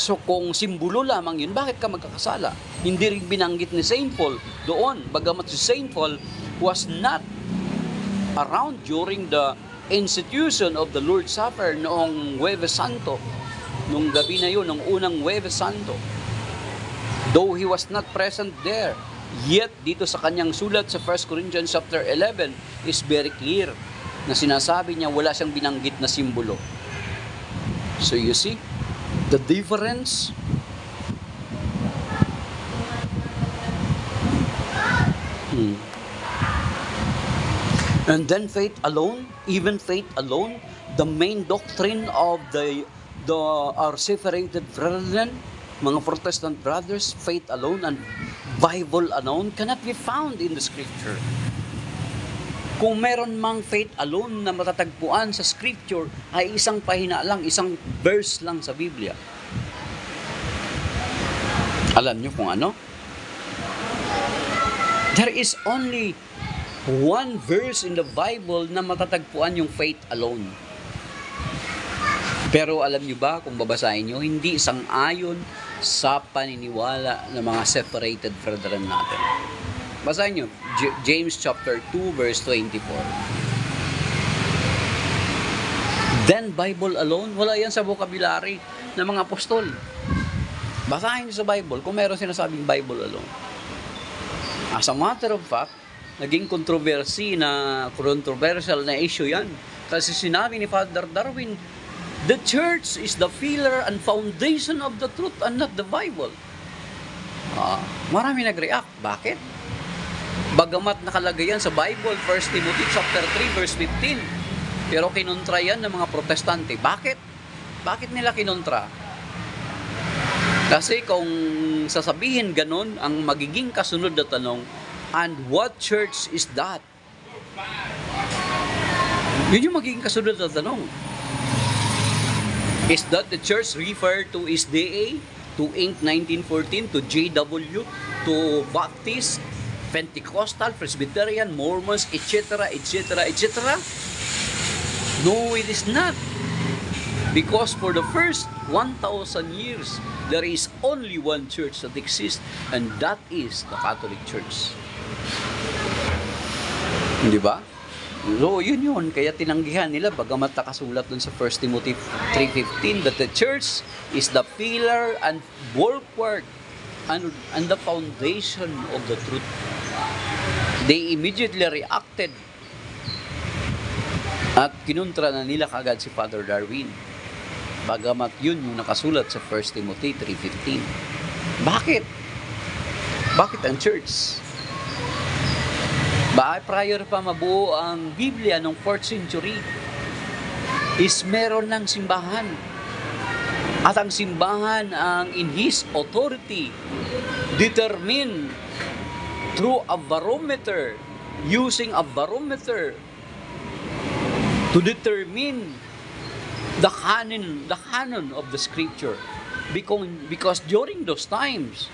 So kung simbolo lamang yun, bakit ka magkakasala? Hindi rin binanggit ni St. Paul doon, bagamat si St. Paul was not around during the institution of the Lord's Supper noong Huwebes Santo, nung gabi na yun, nung unang Huwebes Santo. Though he was not present there, yet dito sa kanyang sulat sa 1 Corinthians chapter 11 is very clear na sinasabi niya wala siyang binanggit na simbolo. So you see the difference. And then faith alone, even faith alone, the main doctrine of our separated brethren, mga Protestant brothers, faith alone and Bible alone cannot be found in the Scripture. Kung meron mang faith alone na matatagpuan sa Scripture, ay isang pahina lang, isang verse lang sa Biblia. Alam niyo kung ano? There is only one verse in the Bible na matatagpuan yung faith alone. Pero alam niyo ba, kung babasahin niyo, hindi sang-ayon sa paniniwala ng mga separated brethren natin. Basahin niyo, James chapter 2 verse 24. Then Bible alone, wala yan sa vocabulary ng mga apostol. Basahin niyo sa Bible kung meron sinasabing Bible alone. As a matter of fact, naging controversial na issue yan. Kasi sinabi ni Father Darwin, the church is the pillar and foundation of the truth and not the Bible. Marami nag-react. Bakit? Bagamat nakalagay yan sa Bible, 1 Timothy chapter 3 verse 15. Pero kinontra yan ng mga protestante. Bakit? Bakit nila kinontra? Kasi kung sasabihin ganun, ang magiging kasunod na tanong, and what church is that? Yun yung magiging kasunod na tanong. Is that the church referred to SDA, to Inc. 1914, to JW, to Baptist, Pentecostal, Presbyterian, Mormons, etc., etc., etc.? No, it is not. Because for the first 1,000 years, there is only one church that exists, and that is the Catholic Church. Hindi ba? So, yun. Kaya tinanggihan nila, bagamat nakasulat dun sa 1 Timothy 3:15, that the church is the pillar and bulwark and the foundation of the truth. They immediately reacted at kinuntra na nila kagad si Father Darwin. Bagamat yun yung nakasulat sa 1 Timothy 3:15. Bakit? Bakit ang church? Prior pa mabuo ang Biblia noong 4th century, is meron ng simbahan. At ang simbahan ang in His authority determine through a barometer, using a barometer to determine the canon of the Scripture. Because during those times,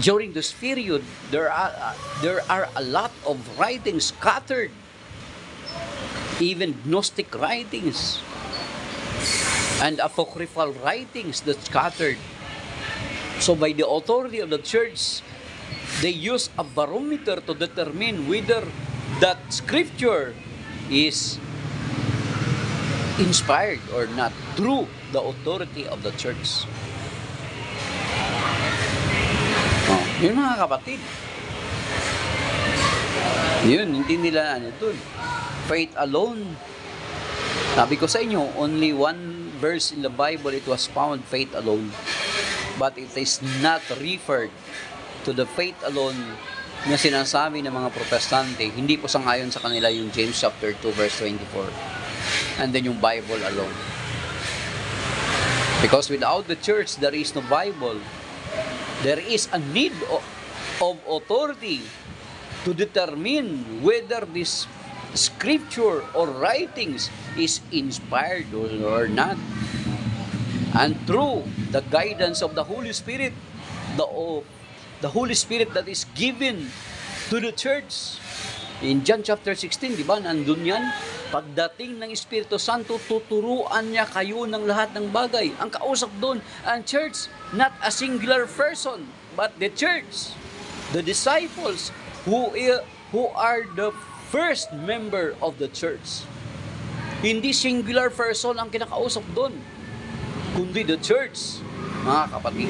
during this period, there are a lot of writings scattered, even Gnostic writings and apocryphal writings that scattered. So by the authority of the church, they use a barometer to determine whether that scripture is inspired or not through the authority of the church. Yun mga kapatid. Yun, hindi nila dun. Faith alone. Sabi ko sa inyo, only one verse in the Bible it was found, faith alone. But it is not referred to the faith alone na sinasabi ng mga protestante. Hindi po sangayon sa kanila yung James chapter 2 verse 24. And then yung Bible alone. Because without the church, there is no Bible. There is a need of authority to determine whether this scripture or writings is inspired or not. And through the guidance of the Holy Spirit, the Holy Spirit that is given to the church. In John chapter 16, di ba, nandun yan, pagdating ng Espiritu Santo, tuturuan niya kayo ng lahat ng bagay. Ang kausap doon, ang church, not a singular person, but the church, the disciples, who are the first member of the church. Hindi singular person ang kinakausap doon, kundi the church, mga kapatid.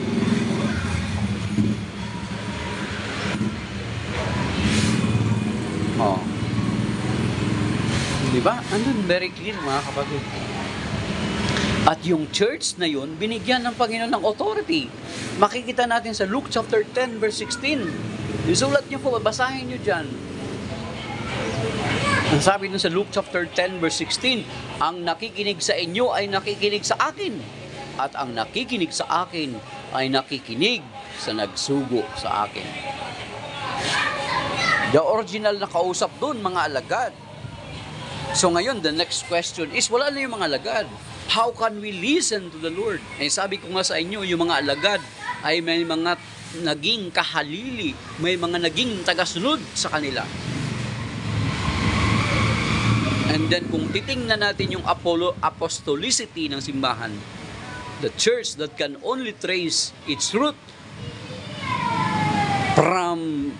Oh. Di ba? Andun, very clear, mga kapatid. At yung church na yun, binigyan ng Panginoon ng authority. Makikita natin sa Luke chapter 10, verse 16. Isulat niyo po, babasahin niyo dyan. Ang sabi dun sa Luke chapter 10, verse 16, ang nakikinig sa inyo ay nakikinig sa akin. At ang nakikinig sa akin ay nakikinig sa nagsugo sa akin. The original na kausap doon, mga alagad. So ngayon, the next question is, wala na yung mga alagad. How can we listen to the Lord? Eh, sabi ko nga sa inyo, yung mga alagad ay may mga naging kahalili, may mga naging tagasunod sa kanila. And then kung titingnan natin yung apostolicity ng simbahan, the church that can only trace its root from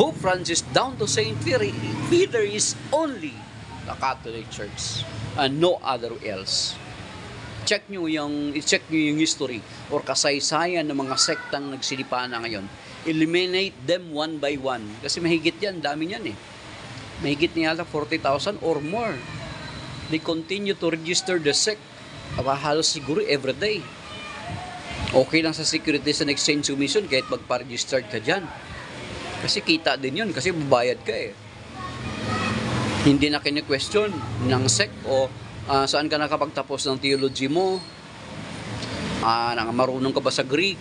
Pope Francis down to Saint Peter is only the Catholic Church and no other else. I-check nyo yung history or kasaysayan ng mga sektang nagsilipa na ngayon. Eliminate them one by one. Kasi mahigit yan, dami yan eh. Mahigit niya 40,000 or more. They continue to register the sect. Halos siguro every day. Okay lang sa Securities and Exchange Commission kahit magpa-registered ka dyan. Kasi kita din yun, kasi babayad ka eh. Hindi na kini-question ng sect o saan ka nakapagtapos ng theology mo, marunong ka ba sa Greek,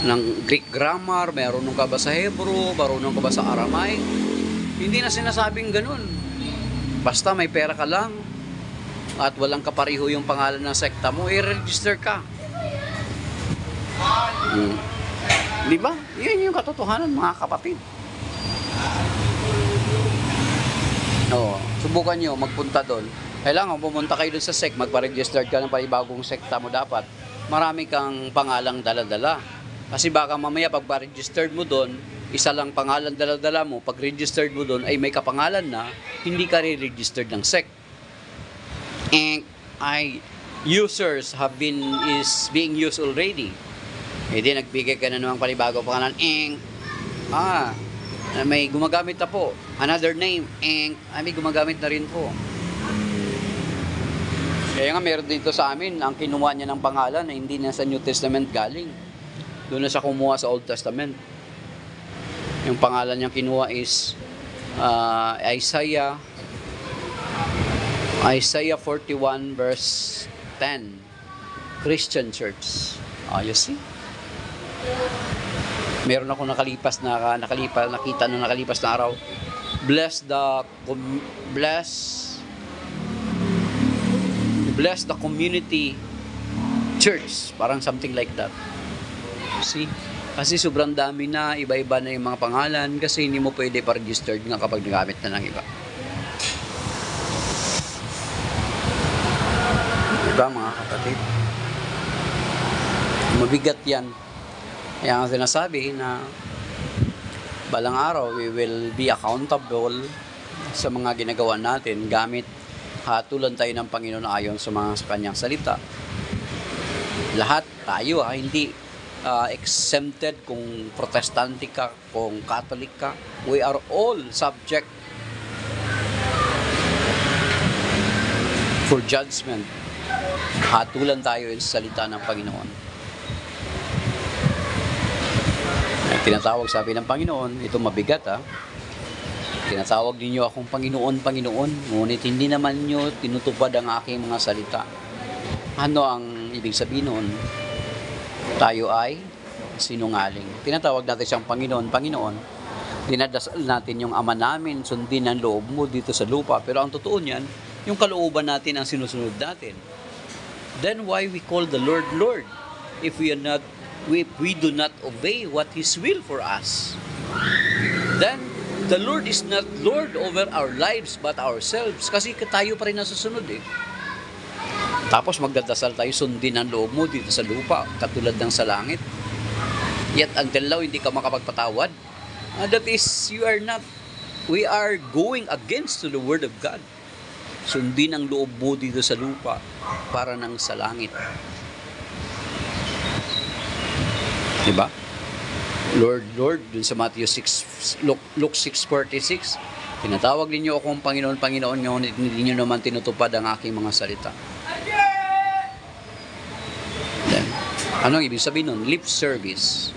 ng Greek grammar, marunong ka ba sa Hebrew, marunong ka ba sa Aramaic. Hindi na sinasabing ganun. Basta may pera ka lang at walang kapariho yung pangalan ng sekta mo, i-register ka. Di ba? Yan yung katotohanan, mga kapatid. Subukan nyo magpunta doon. Kailangan pumunta kayo doon sa sect, magpa-register ka ng panibagong sekta mo dapat. Marami kang pangalang dala-dala. Kasi baka mamaya pag-registered mo doon, isa lang pangalan dala-dala mo, pag-registered mo doon ay may kapangalan na, hindi ka re-registered ng sect. And users is being used already. Hindi nagbigay ka na namang panibagong pangalan. May gumagamit na po. Another name. May gumagamit na rin po. Kaya nga meron dito sa amin, ang kinuha niya ng pangalan na hindi na sa New Testament galing. Doon na siya kumuha sa Old Testament. Yung pangalan niyang kinuha is Isaiah 41 verse 10. Christian Church. You see? Meron ako nakita na nakalipas na araw. Bless the community church. Parang something like that. See? Kasi sobrang dami na, iba-iba na yung mga pangalan kasi hindi mo pwede pa-registered nga kapag nagamit na ng iba. Diba, mga kapatid? Mabigat yan. Kaya ang sinasabi na balang araw we will be accountable sa mga ginagawa natin gamit hatulan tayo ng Panginoon ayon sa kanyang salita. Lahat tayo hindi exempted kung protestante ka, kung Catholic ka. We are all subject for judgment. Hatulan tayo sa salita ng Panginoon. Tinatawag sabi ng Panginoon, ito mabigat tinatawag ninyo akong Panginoon, Panginoon, ngunit hindi naman nyo tinutupad ang aking mga salita. Ano ang ibig sabihin noon? Tayo ay sinungaling. Tinatawag natin siyang Panginoon, Panginoon. dinadasal natin yung Ama namin, sundin ang loob mo dito sa lupa. Pero ang totoo niyan, yung kalooban natin ang sinusunod natin. Then why we call the Lord, Lord, if we do not obey what His will for us? Then, the Lord is not Lord over our lives but ourselves. Kasi tayo pa rin nasusunod eh. Tapos magdadasal tayo, sundin ang loob mo dito sa lupa, katulad ng sa langit. Yet until now, hindi ka makapagpatawad. That is, we are going against to the Word of God. Sundin ang loob mo dito sa lupa para nang sa langit. Diba? Lord, Lord, dun sa Matthew 6, Luke 6:46, tinatawag ninyo akong Panginoon, Panginoon, ngunit hindi nyo naman tinutupad ang aking mga salita. Then, anong ibig sabihin nun? Lip service.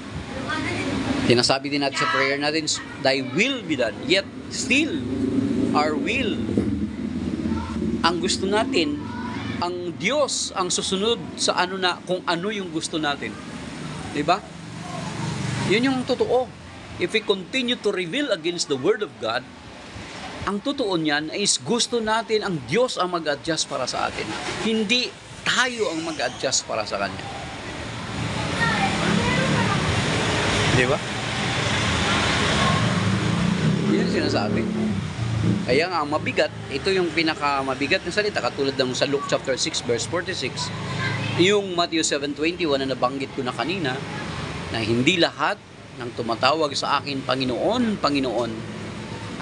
Tinasabi din natin sa prayer natin, Thy will be done. Yet, still, our will, ang gusto natin, ang Diyos ang susunod sa kung ano yung gusto natin. Diba? Yun yung totoo. If we continue to rebel against the Word of God, ang totoo niyan is gusto natin ang Diyos ang mag-adjust para sa atin. Hindi tayo ang mag-adjust para sa Kanya. Di ba? Yun yung sinasabi. Kaya nga, ang mabigat, ito yung pinakamabigat na salita, katulad ng sa Luke chapter 6, verse 46, yung Matthew 7:21 na nabanggit ko na kanina, na hindi lahat ng tumatawag sa akin, Panginoon, Panginoon,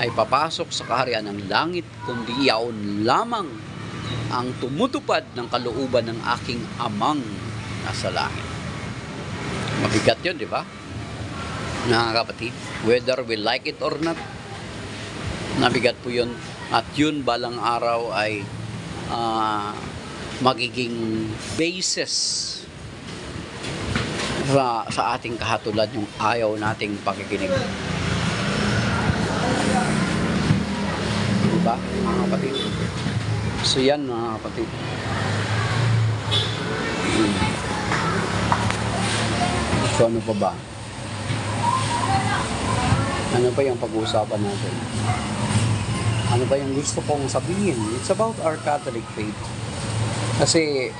ay papasok sa kaharian ng langit, kundi iyaon lamang ang tumutupad ng kalooban ng aking Amang nasa langit. Mabigat yun, di ba? Mga kapatid, whether we like it or not, nabigat po yun. At yun balang araw ay magiging basis sa ating kahatulad yung ayaw nating pakikinig. Diba, mga kapatid? So yan, mga kapatid. So ano pa ba? Ano pa yung pag-uusapan natin? Ano ba yung gusto kong sabihin? It's about our Catholic faith. Kasi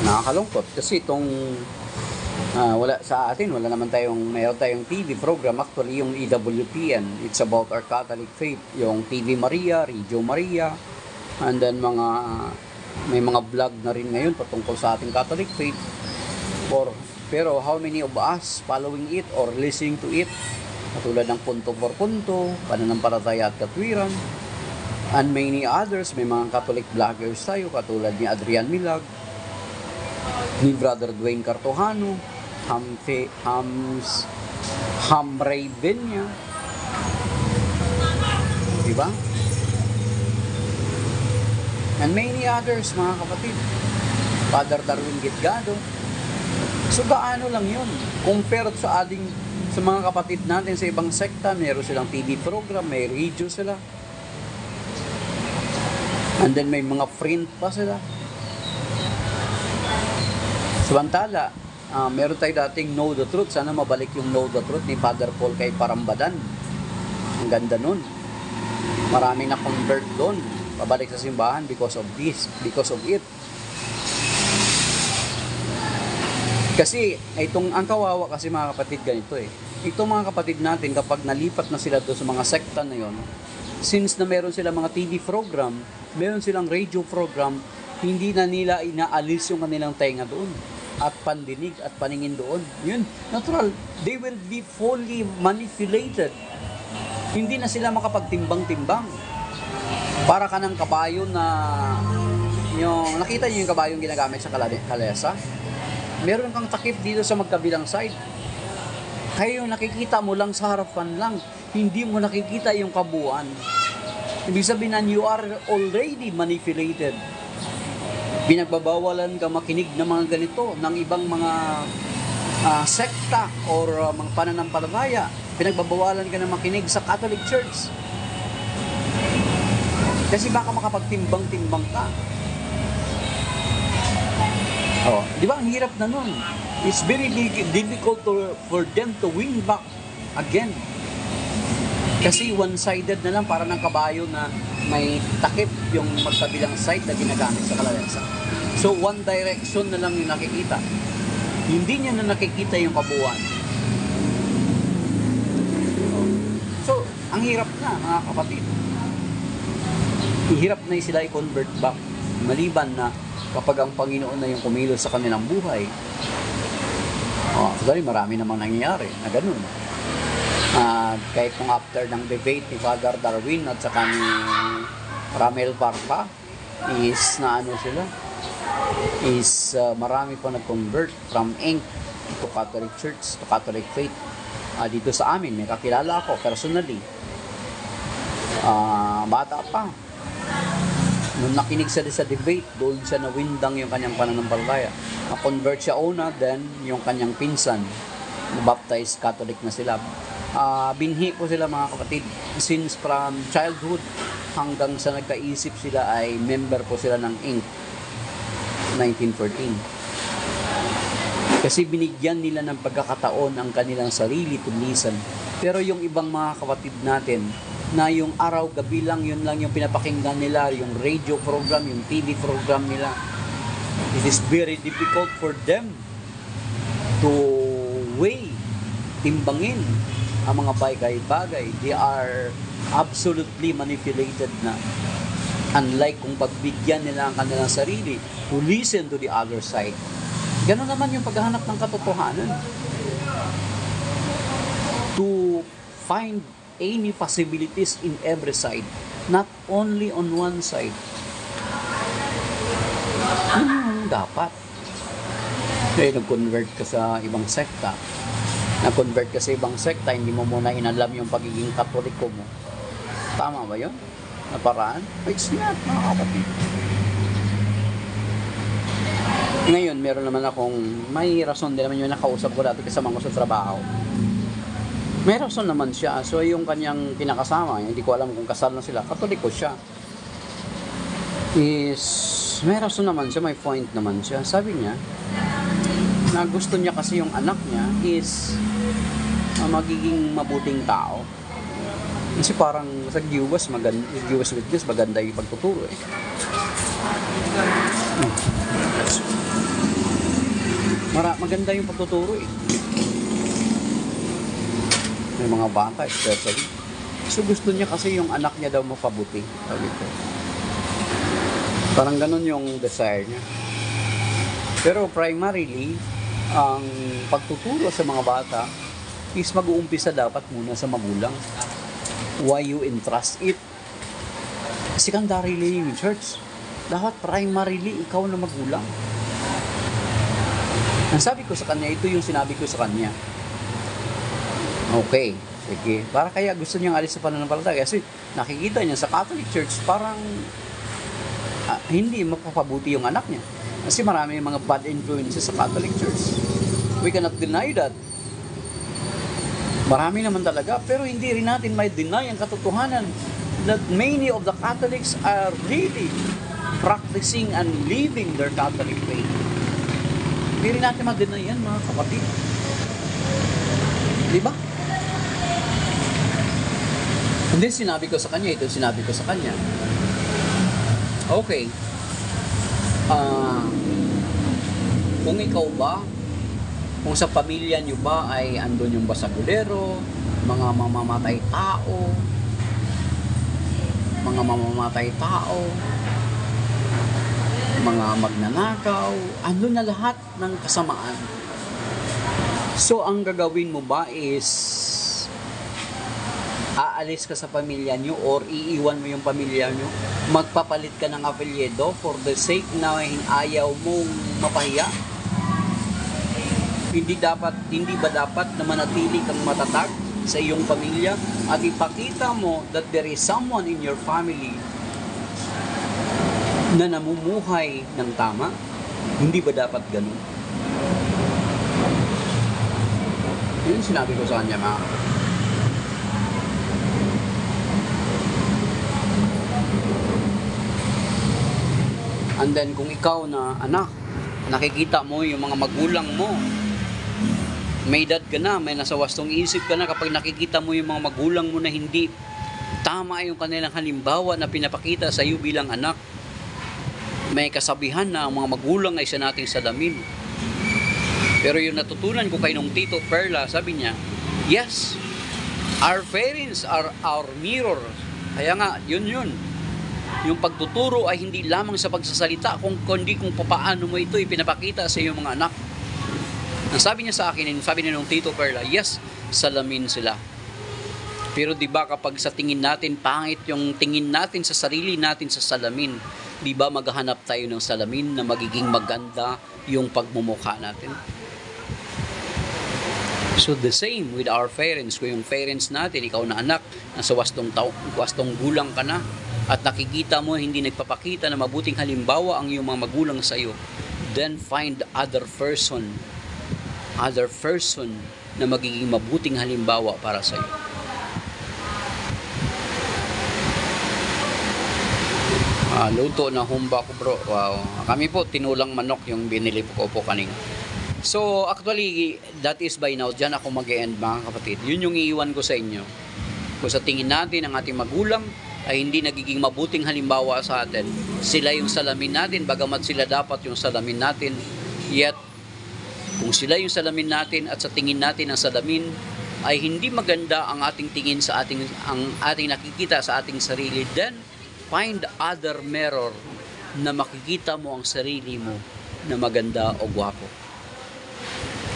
nakakalungkot kasi itong wala sa atin, mayroon tayong TV program, actually yung EWTN, it's about our Catholic faith, yung TV Maria, Radio Maria, and then may mga vlog na rin ngayon patungkol sa ating Catholic faith. Pero how many of us following it or listening to it? Katulad ng Punto por Punto, Pananampalataya at Katwiran, and many others. May mga Catholic vloggers tayo katulad ni Adrian Milag, ni Brother Dwayne Cartojano, Hamray Benya, diba? And many others, mga kapatid. Father Darwin Gitgado. So gaano lang yun compared sa mga kapatid natin sa ibang sekta. Meron silang TV program, may radio sila, and then may mga print pa sila. Samantala, meron tayo dating Know the Truth. Sana mabalik yung Know the Truth ni Father Paul kay Parambadan. Ang ganda nun. Marami na convert doon, pabalik sa simbahan because of it. Kasi ang kawawa kasi, mga kapatid, ganito eh. Itong mga kapatid natin, kapag nalipat na sila doon sa mga sekta na yon, since na meron silang mga TV program, meron silang radio program, hindi na nila inaalis yung kanilang tenga doon at pandinig at paningin doon. Yun, natural. They will be fully manipulated. Hindi na sila makapagtimbang-timbang. Para ka ng kabayo na nakita niyo yung kabayong ginagamit sa kalesa? Meron kang takip dito sa magkabilang side. Kaya yung nakikita mo lang sa harapan lang, hindi mo nakikita yung kabuuan. Ibig sabihin na you are already manipulated. Binagbabawalan ka makinig ng mga ganito, ng ibang mga sekta or mga pananampalataya. Pinagbabawalan ka na makinig sa Catholic Church. Kasi baka makapagtimbang-timbang ka. Di ba ang hirap na nun? It's very difficult for them to win back again. Kasi one-sided na lang, para ng kabayo na may takip yung magkabilang side na ginagamit sa kalayasan. So, one direction na lang yung nakikita. Hindi niya na nakikita yung kabuuan. So, ang hirap na, mga kapatid. Hirap na sila i-convert back. Maliban na kapag ang Panginoon na yung kumilos sa kanilang buhay. Actually, marami namang nangyayari na ganun. Kahit nung after ng debate ni Father Darwin at saka ni Ramel Parpa, is marami pa nag-convert from Inc. to Catholic Church, to Catholic faith. Dito sa amin, may kakilala ako personally. Bata pa. Nung nakinig siya sa debate, doon siya nawindang yung kanyang pananampalataya. Na-convert siya una, then yung kanyang pinsan, na-baptized Catholic na sila. Binhi ko sila, mga kapatid, since from childhood hanggang sa nagkaisip sila ay member po sila ng Inc. 1914. Kasi binigyan nila ng pagkakataon ang kanilang sarili to listen. Pero yung ibang mga kapatid natin, na yung araw-gabi lang, yun lang yung pinapakinggan nila, yung radio program, yung TV program nila. It is very difficult for them to weigh, timbangin ang mga bagay-bagay. They are absolutely manipulated na. Unlike kung pagbigyan nila ang kanilang sarili to listen to the other side. Ganon naman yung paghahanap ng katotohanan. To find any possibilities in every side, not only on one side. Yun yung dapat. Kaya nag-convert ka sa ibang sekta. Nag-convert ka sa ibang sekta, hindi mo muna inalam yung pagiging katoliko mo. Tama ba yun? Na paraan? It's not, mga kapatid. Ngayon, meron naman akong, may rason din naman yung nakausap ko dati kasama ko sa trabaho. May rason naman siya. So, yung kanyang kinakasama, hindi ko alam kung kasal na sila, katoliko siya. May rason naman siya, may point naman siya. Sabi niya, na gusto niya kasi yung anak niya is magiging mabuting tao. Kasi parang sa Jehovah's Witness, maganda yung pagtuturo eh. Maganda yung pagtuturo eh. May mga bata especially. So gusto niya kasi yung anak niya daw mapabuti. Sabi ko. Parang ganun yung desire niya. Pero primarily, ang pagtuturo sa mga bata is mag-uumpisa dapat muna sa magulang. Why you entrust it? Secondarily yung church. Dapat primarily ikaw na magulang. Ang sabi ko sa kanya, ito yung sinabi ko sa kanya. Okay, sige. Para kaya gusto niyang alis sa pananampalataya kasi nakikita niya sa Catholic Church parang hindi mapapabuti yung anak niya. Kasi marami mga bad influences sa Catholic Church. We cannot deny that. Marami naman talaga, pero hindi rin natin may deny ang katotohanan that many of the Catholics are really practicing and living their Catholic faith. Hindi rin natin ma-deny yan, mga kapatid. Diba? And then sinabi ko sa kanya, okay, kung ikaw ba, kung sa pamilya nyo ba ay andun yung basagulero, mga mamamatay tao, mga magnanakaw, andun na lahat ng kasamaan. So, ang gagawin mo ba is aalis ka sa pamilya nyo or iiwan mo yung pamilya nyo, magpapalit ka ng apelyido for the sake na ayaw mong mapahiya? Hindi ba dapat na manatili kang matatag sa iyong pamilya at ipakita mo that there is someone in your family na namumuhay ng tama? Hindi ba dapat ganun? Yun sinabi ko sa kanya, mga. And then kung ikaw na anak, nakikita mo yung mga magulang mo May edad ka na, may nasa wastong isip ka na kapag nakikita mo yung mga magulang mo na hindi tama yung kanilang halimbawa na pinapakita sa iyo bilang anak. May kasabihan na ang mga magulang ay sa nating salamin. Pero yung natutunan ko kay nung Tito Perla, sabi niya, yes, our parents are our mirror. Kaya nga, yun. Yung pagtuturo ay hindi lamang sa pagsasalita, kundi kung paano mo ito ipinapakita sa iyong mga anak. Ang sabi niya sa akin, sabi niya nung Tito Perla, yes, salamin sila. Pero di ba kapag sa tingin natin, pangit yung tingin natin sa sarili natin sa salamin, di ba maghahanap tayo ng salamin na magiging maganda yung pagmumukha natin? So the same with our parents. Kung yung parents natin, ikaw na anak, nasa wastong gulang ka na, at nakikita mo hindi nagpapakita na mabuting halimbawa ang iyong mga magulang sa iyo, then find other person na magiging mabuting halimbawa para sa iyo. Luto na humba ko, bro. Wow. Kami po, tinulang manok yung binili ko po kanina. So, actually, that is by now. Diyan ako mag-e-end, mga kapatid. Yun yung iiwan ko sa inyo. Kung sa tingin natin, ang ating magulang ay hindi nagiging mabuting halimbawa sa atin, sila yung salamin natin, bagamat sila dapat yung salamin natin. Yet, kung sila yung salamin natin at sa tingin natin ang salamin, ay hindi maganda ang ating tingin sa ang ating nakikita sa ating sarili, then find other mirror na makikita mo ang sarili mo na maganda o gwapo.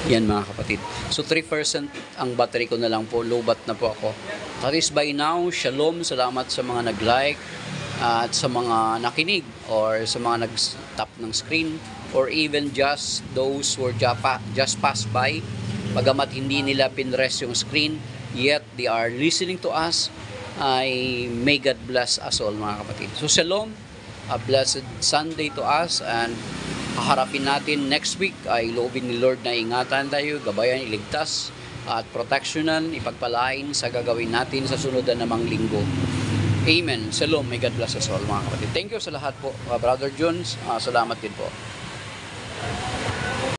Yan, mga kapatid. So 3% ang battery ko na lang po. Low-bat na po ako. That is by now. Shalom. Salamat sa mga nag-like at sa mga nakinig or sa mga nag-tap ng screen or even just those who just passed by. Bagamat hindi nila pinrest yung screen, yet they are listening to us. Ay may God bless us all, mga kapatid. So shalom, a blessed Sunday to us, and haharapin natin next week ay loobin ni Lord na ingatan tayo, gabayan, iligtas at proteksyonan, ipagpalain sa gagawin natin sa sunod na namang linggo. Amen. Shalom, may God bless us all, mga kapatid. Thank you sa lahat po. Brother Jones, salamat din po.